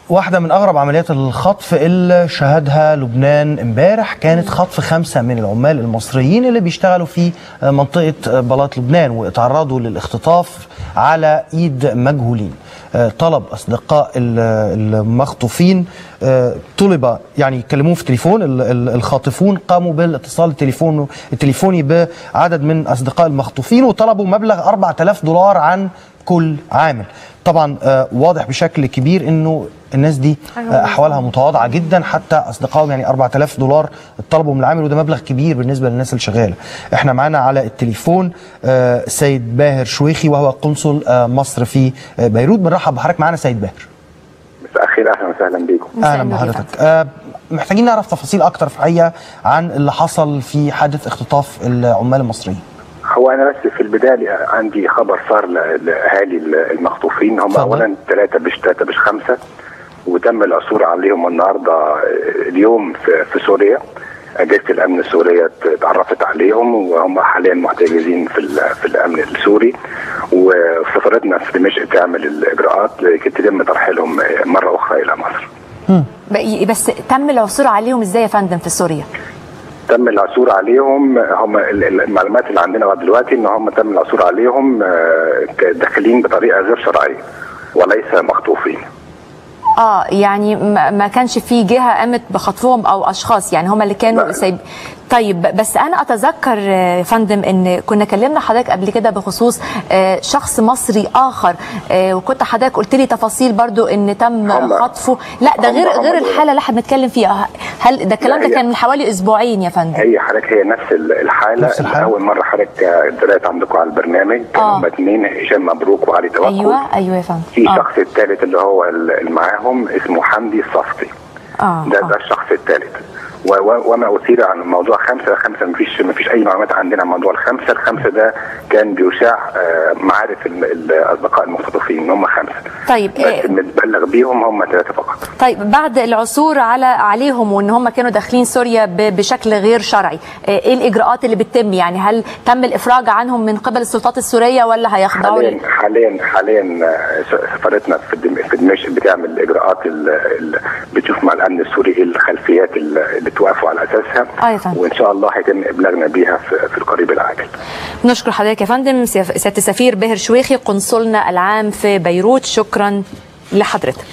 واحدة من أغرب عمليات الخطف اللي شهدها لبنان امبارح كانت خطف 5 من العمال المصريين اللي بيشتغلوا في منطقة بلاط لبنان واتعرضوا للاختطاف على إيد مجهولين. طلب أصدقاء المخطوفين، طلب يعني يكلموه في التليفون، الخاطفون قاموا بالاتصال التليفوني بعدد من أصدقاء المخطوفين وطلبوا مبلغ $4000 عن كل عامل. طبعا واضح بشكل كبير انه الناس دي احوالها متواضعه جدا، حتى اصدقائهم يعني $4000 طلبوا من العامل، وده مبلغ كبير بالنسبه للناس اللي شغاله. احنا معانا على التليفون سيد باهر شويخي وهو قنصل مصر في بيروت. بنرحب بحضرتك معانا سيد باهر. مساء الخير، اهلا وسهلا بيكم. اهلا بحضرتك. محتاجين نعرف تفاصيل اكتر في الحقيقه عن اللي حصل في حادث اختطاف العمال المصريين. هو انا بس في البدايه عندي خبر صار لاهالي المخطوفين. هم اولا 3 مش 5، وتم العثور عليهم النهارده اليوم في سوريا. اجهزه الامن السوريه اتعرفت عليهم وهم حاليا محتجزين في الامن السوري، وسفارتنا في دمشق تعمل الاجراءات لكي يتم ترحيلهم مره اخرى الى مصر. بس تم العثور عليهم ازاي يا فندم في سوريا؟ تم العثور عليهم، هم المعلومات اللي عندنا لغايه دلوقتي ان هم تم العثور عليهم داخلين بطريقه غير شرعيه وليس مخطوفين. يعني ما كانش في جهه قامت بخطفهم او اشخاص، يعني هم اللي كانوا سايب. طيب بس انا اتذكر يا فندم ان كنا كلمنا حضرتك قبل كده بخصوص شخص مصري اخر، وكنت حضرتك قلت لي تفاصيل برضو ان تم خطفه. لا ده غير الحاله اللي احنا بنتكلم فيها. هل ده الكلام ده كان من حوالي اسبوعين يا فندم؟ هي حضرتك هي نفس الحاله. اول مره حضرتك طلعت عندكم على البرنامج كانوا 2، هشام مبروك وعلي توكل. ايوه يا فندم. في شخص الثالث اللي هو اللي معاهم اسمه حمدي الصفتي. ده الشخص الثالث. وما أثير عن موضوع 5 مفيش أي معلومات عندنا عن موضوع الخمسة ده كان بيشاع معارف الأصدقاء المختطفين إن هم 5. طيب بس المتبلغ بيهم هم 3 فقط. طيب بعد العثور عليهم وإن هم كانوا داخلين سوريا بشكل غير شرعي، إيه الإجراءات اللي بتتم؟ يعني هل تم الإفراج عنهم من قبل السلطات السورية ولا هيخضعوا حاليا سفارتنا في دمشق بتعمل إجراءات بتشوف مع الأمن السوري إيه الخلفيات اللي توافقوا على اساسها، وان شاء الله هيتم ابلاغنا بيها في القريب العاجل. نشكر حضرتك يا فندم سيادة السفير باهر شويخي قنصلنا العام في بيروت. شكرا لحضرتك.